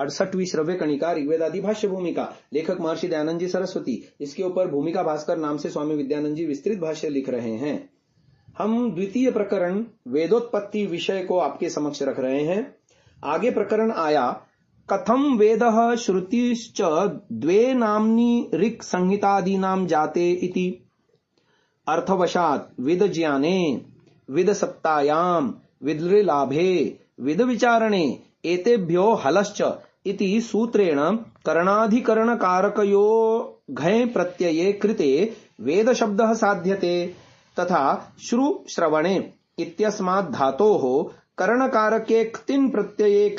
68वीं श्रव्य कणिका ऋग्वेदादि भाष्य भूमिका, लेखक महर्षि दयानंद जी सरस्वती। इसके ऊपर भूमिका भास्कर नाम से स्वामी विद्यानंद जी विस्तृत भाष्य लिख रहे हैं। हम द्वितीय प्रकरण वेदोत्पत्ति विषय को आपके समक्ष रख रहे हैं। आगे प्रकरण आया कथम वेदः श्रुतिश्च द्वे नाम्नि ऋक् संहितादीनां जाते इति अर्थवशात् विद ज्ञाने विद सत्तायां विदृलाभे विद विचारणे एतेभ्यो हलश्च इति सूत्रेण करणाधिकरण कारकयो घञ प्रत्यये कृते वेद शब्दः साध्यते तथा श्रु श्रवणे इत्यस्मात् धातोः करणकारके क्तिन् प्रत्यये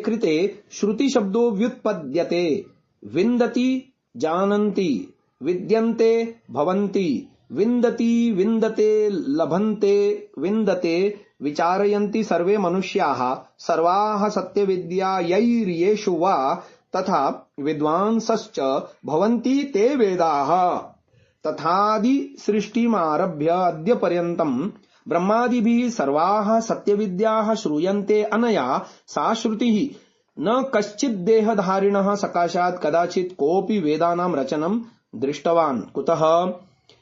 कृते श्रुति शब्दो व्युत्पद्यते। विन्दति जानन्ति विद्यन्ते भवन्ति विन्दति विन्दते लभन्ते विन्दते विचारयन्ति सर्वे मनुष्याः सर्वाः सत्यविद्यायैर्येषु वा तथा विद्वांसश्च भवन्ति ते वेदाः। तथादि सृष्टिमारभ्य अद्य पर्यन्तम् ब्रह्मादिभिः सर्वाः सत्यविद्याः श्रूयन्ते अनया सा श्रुतिः। न कश्चित् देहधारिणः सकाशात् कदाचित् कोऽपि वेदानां रचनं दृष्टवान्। कुतः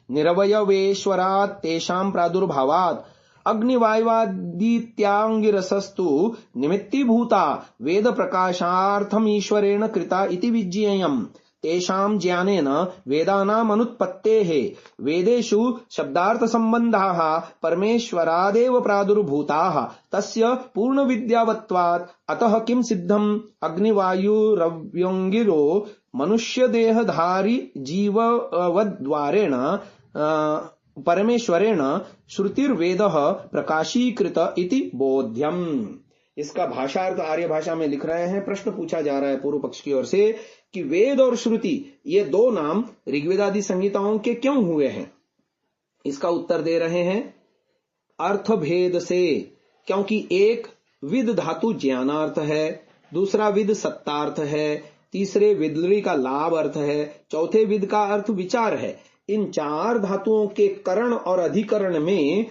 निरवयवेश्वरात् तेषां प्रादुर्भावात् अग्निवायुवादित्याङ्गिरसस्तु निमित्तीभूता वेद प्रकाशार्थमीश्वरेण कृता इति विज्ञेयम्। तेषां ज्ञानेन वेदानाम् अनुत्पत्तेः वेदेषु शब्दार्थ संबन्धाः परमेश्वरादेव प्रादुर्भूताः तस्य पूर्णविद्यावत्वात्। अतः किं सिद्धम् अग्निवायुरव्यङ्गिरो मनुष्यदेहधारी जीववद्वारेण परमेश्वरेण श्रुतिर्वेदः प्रकाशीकृत इति बोध्यम्। इसका भाषार्थ आर्य भाषा में लिख रहे हैं। प्रश्न पूछा जा रहा है पूर्व पक्ष की ओर से कि वेद और श्रुति ये दो नाम ऋग्वेदादि संहिताओं के क्यों हुए हैं। इसका उत्तर दे रहे हैं अर्थभेद से, क्योंकि एक विद धातु ज्ञानार्थ है, दूसरा विद सत्तार्थ है, तीसरे विदली का लाभ अर्थ है, चौथे विद का अर्थ विचार है। इन चार धातुओं के करण और अधिकरण में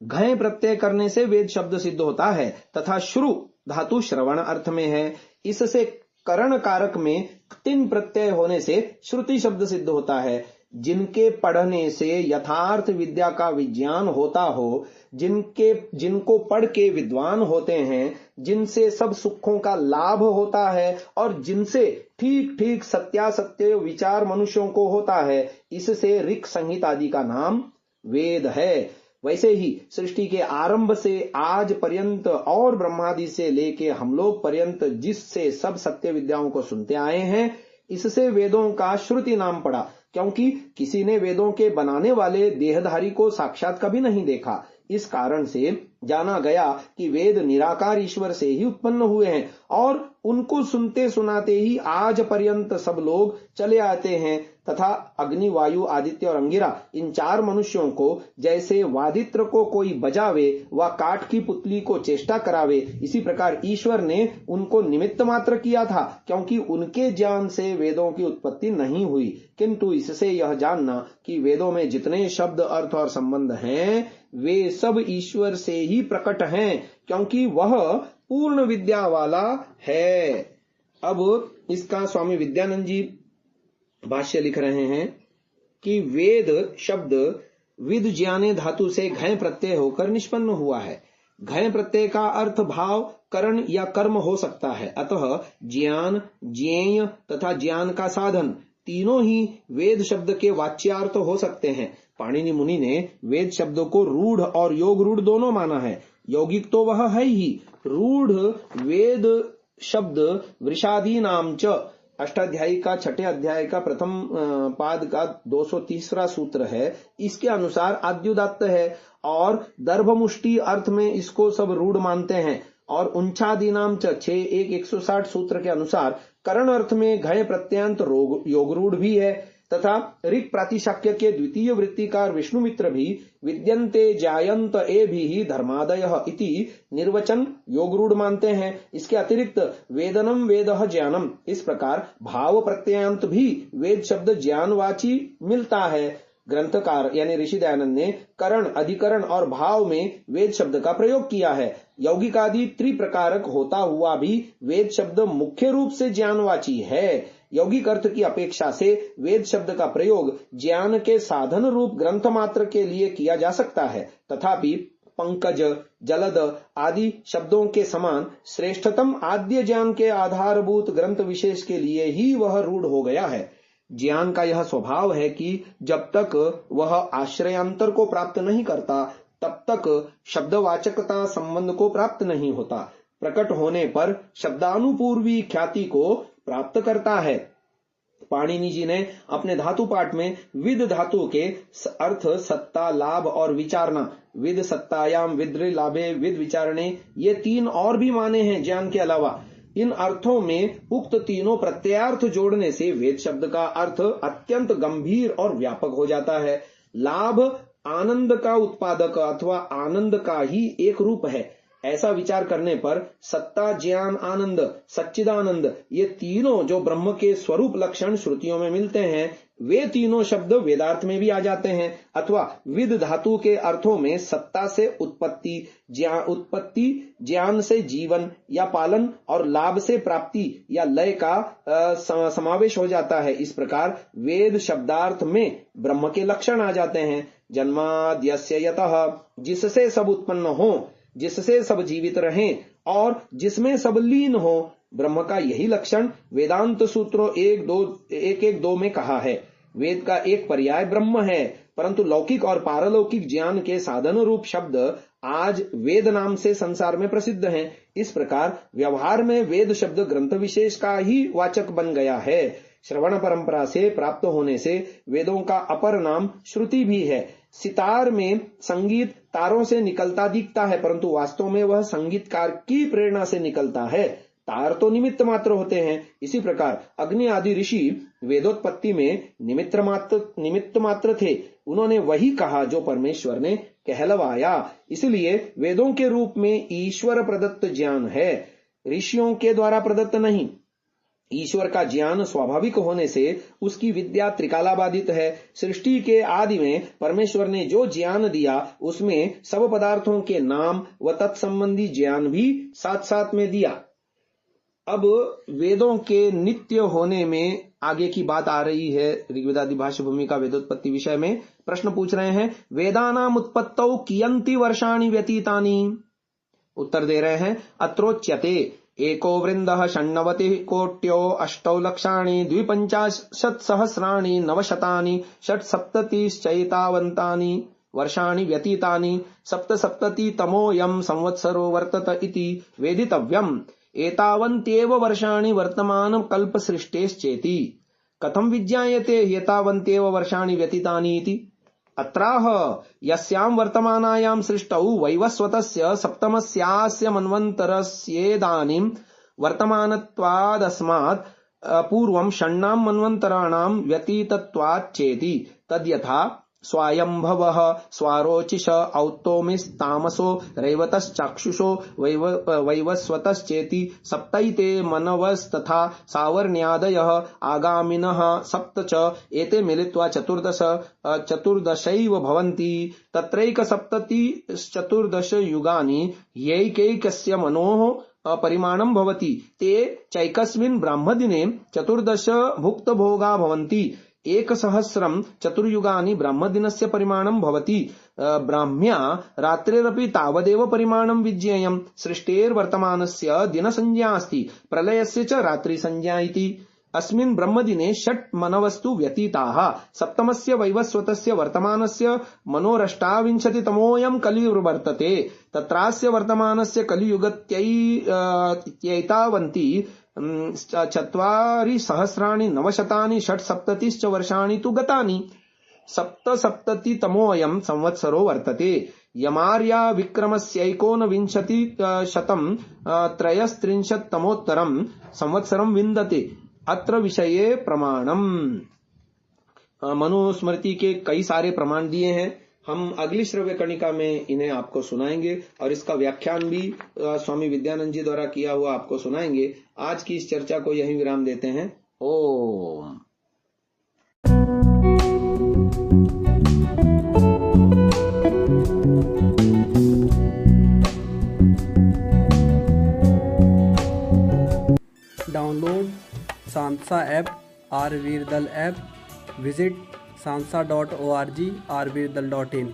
घय प्रत्यय करने से वेद शब्द सिद्ध होता है तथा श्रु धातु श्रवण अर्थ में है। इससे करण कारक में क्तिन प्रत्यय होने से श्रुति शब्द सिद्ध होता है। जिनके पढ़ने से यथार्थ विद्या का विज्ञान होता हो, जिनको पढ़ के विद्वान होते हैं, जिनसे सब सुखों का लाभ होता है और जिनसे ठीक ठीक सत्यासत्य विचार मनुष्यों को होता है, इससे ऋक् संहित आदि का नाम वेद है। वैसे ही सृष्टि के आरंभ से आज पर्यंत और ब्रह्मादि से लेके हम लोग पर्यंत जिससे सब सत्य विद्याओं को सुनते आए हैं, इससे वेदों का श्रुति नाम पड़ा, क्योंकि किसी ने वेदों के बनाने वाले देहधारी को साक्षात कभी नहीं देखा। इस कारण से जाना गया कि वेद निराकार ईश्वर से ही उत्पन्न हुए हैं और उनको सुनते सुनाते ही आज पर्यंत सब लोग चले आते हैं। तथा अग्नि, वायु, आदित्य और अंगिरा इन चार मनुष्यों को जैसे वादित्र को कोई बजावे व काठ की पुतली को चेष्टा करावे, इसी प्रकार ईश्वर ने उनको निमित्त मात्र किया था, क्योंकि उनके ज्ञान से वेदों की उत्पत्ति नहीं हुई। किंतु इससे यह जानना कि वेदों में जितने शब्द, अर्थ और संबंध हैं वे सब ईश्वर से ही प्रकट हैं, क्योंकि वह पूर्ण विद्या वाला है। अब इसका स्वामी विद्यानंद जी भाष्य लिख रहे हैं कि वेद शब्द विद ज्ञाने धातु से घय प्रत्यय होकर निष्पन्न हुआ है। घय प्रत्यय का अर्थ भाव, करण या कर्म हो सकता है। अतः ज्ञान, ज्ञेय तथा ज्ञान का साधन तीनों ही वेद शब्द के वाच्यार्थ हो सकते हैं। पाणिनि मुनि ने वेद शब्द को रूढ़ और योग रूढ़ दोनों माना है। यौगिक तो वह है ही, रूढ़ वेद शब्द वृषादी नाम च अष्टाध्यायी का छठे अध्याय का प्रथम पाद का 230वां सूत्र है। इसके अनुसार आद्युदात्त है और दर्भमुष्टि अर्थ में इसको सब रूढ़ मानते हैं। और उंचादि नाम च 6:1:160 सूत्र के अनुसार करण अर्थ में घय प्रत्यंत योग रूढ़ भी है। तथा ऋक् प्रातिशाक्य के द्वितीय वृत्तिकार विष्णुमित्र भी विद्यन्ते जायंत एभिः धर्मादयः इति निर्वचन योग रूढ़ मानते हैं। इसके अतिरिक्त वेदनम वेदः ज्ञानम, इस प्रकार भाव प्रत्ययांत भी वेद शब्द ज्ञानवाची मिलता है। ग्रंथकार यानी ऋषि दयानंद ने करण, अधिकरण और भाव में वेद शब्द का प्रयोग किया है। यौगिक आदि त्रिप्रकारक होता हुआ भी वेद शब्द मुख्य रूप से ज्ञानवाची है। यौगिक अर्थ की अपेक्षा से वेद शब्द का प्रयोग ज्ञान के साधन रूप ग्रंथ मात्र के लिए किया जा सकता है। तथापि पंकज, जलद आदि शब्दों के समान श्रेष्ठतम आद्य ज्ञान के आधारभूत ग्रंथ विशेष के लिए ही वह रूढ़ हो गया है। ज्ञान का यह स्वभाव है कि जब तक वह आश्रयांतर को प्राप्त नहीं करता तब तक शब्दवाचकता संबंध को प्राप्त नहीं होता। प्रकट होने पर शब्दानुपूर्वी ख्याति को प्राप्त करता है। पाणिनि जी ने अपने धातु पाठ में विद धातु के अर्थ सत्ता, लाभ और विचारना, विद सत्तायाम, विद्रि लाभे, विद विचारणे, ये 3 और भी माने हैं ज्ञान के अलावा। इन अर्थों में उक्त तीनों प्रत्ययार्थ जोड़ने से वेद शब्द का अर्थ अत्यंत गंभीर और व्यापक हो जाता है। लाभ आनंद का उत्पादक अथवा आनंद का ही एक रूप है। ऐसा विचार करने पर सत्ता, ज्ञान, आनंद, सच्चिदानंद, ये तीनों जो ब्रह्म के स्वरूप लक्षण श्रुतियों में मिलते हैं, वे तीनों शब्द वेदार्थ में भी आ जाते हैं। अथवा विद धातु के अर्थों में सत्ता से उत्पत्ति, ज्ञान से जीवन या पालन और लाभ से प्राप्ति या लय का समावेश हो जाता है। इस प्रकार वेद शब्दार्थ में ब्रह्म के लक्षण आ जाते हैं। जन्माद्यस्य यतः, जिससे सब उत्पन्न हो, जिससे सब जीवित रहें और जिसमें सब लीन हो, ब्रह्म का यही लक्षण वेदांत सूत्रों 1-2 में कहा है। वेद का एक पर्याय ब्रह्म है, परंतु लौकिक और पारलौकिक ज्ञान के साधन रूप शब्द आज वेद नाम से संसार में प्रसिद्ध हैं। इस प्रकार व्यवहार में वेद शब्द ग्रंथ विशेष का ही वाचक बन गया है। श्रवण परंपरा से प्राप्त होने से वेदों का अपर नाम श्रुति भी है। सितार में संगीत तारों से निकलता दिखता है, परंतु वास्तव में वह संगीतकार की प्रेरणा से निकलता है। तार तो निमित्त मात्र होते हैं। इसी प्रकार अग्नि आदि ऋषि वेदोत्पत्ति में निमित्त मात्र थे। उन्होंने वही कहा जो परमेश्वर ने कहलवाया। इसलिए वेदों के रूप में ईश्वर प्रदत्त ज्ञान है, ऋषियों के द्वारा प्रदत्त नहीं। ईश्वर का ज्ञान स्वाभाविक होने से उसकी विद्या त्रिकालाबाधित है। सृष्टि के आदि में परमेश्वर ने जो ज्ञान दिया उसमें सब पदार्थों के नाम व तत्संबंधी ज्ञान भी साथ साथ में दिया। अब वेदों के नित्य होने में आगे की बात आ रही है। ऋग्वेदादि भाष्य भूमिका वेदोत्पत्ति विषय में प्रश्न पूछ रहे हैं, वेदानाम उत्पत्तौ कियंति वर्षाणि व्यतीतानि। उत्तर दे रहे हैं, अत्रोच्यते एको वृंदः षण्णवति कोट्यो अष्टौ लक्षाणि 250 सहस्राणि 900 षट्सप्ततिश्चैतावन्तानि वर्षाणि व्यतीतानि 77 तमोऽयं संवत्सरो वर्तत इति वेदितव्यम्। एतावन्त्येव वर्षाणि वर्तमान कल्प सृष्टेश्चेति। कथं विज्ञायते एतावन्त्येव वर्षाणि व्यतीतानि इति? अत्राह यस्यां वर्तमानायां सृष्टौ वैवस्वतस्य सप्तमस्यास्य मन्वन्तरस्येदानीं वर्तमानत्वादस्मात् पूर्वं षण्णां मन्वन्तराणां व्यतीतत्वाच्चेति। तद्यथा स्वायंभवः स्वारोचिष औत्तोमिस्तामसो रैवतश्चाक्षुषो वैवस्वतश्चेति सप्तैते मनवस्तथा सावर्ण्यादयः आगामिनः सप्त च एते मिलित्वा चतुर्दशैव भवन्ति। तत्रैकसप्ततिश्चतुर्दश युगानि ह्यैकैकस्य मनोः परिमाणं भवति। ते चैकस्मिन् ब्राह्मदिने 14 भुक्तभोगा भवन्ति। 1,000 चतुर्युगानि ब्राह्मदिनस्य परिमाणं भवति। ब्राह्म्या रात्रिरपि तावदेव परिमाणं विज्ञेयम्। सृष्टेर्वर्तमानस्य दिनसंज्ञा अस्ति, प्रलयस्य च रात्रिसंज्ञा इति। अस्मिन् ब्रह्मदिने 6 मनवस्तु व्यतीताः। सप्तमस्य वैवस्वतस्य वर्तमानस्य मनोरष्टाविंशतितमोऽयं कलियुर्वर्तते। तत्रास्य वर्तमानस्य कलियुगत्यैतावन्ति 4,900 षट्सप्ततिश्च वर्षाणि तु गतानि। 77तमोऽयं संवत्सरो वर्तते। यमार्या विक्रमस्यैकोनविंशतिशतं 33तमोत्तरं विन्दते। अत्र विषये प्रमाणम्। मनुस्मृति के कई सारे प्रमाण दिए हैं। हम अगली श्रव्य कणिका में इन्हें आपको सुनाएंगे और इसका व्याख्यान भी स्वामी विद्यानंद जी द्वारा किया हुआ आपको सुनाएंगे। आज की इस चर्चा को यहीं विराम देते हैं। Om. Download Sansa app, R Virdal app, visit sansa.org, rvirdal.in।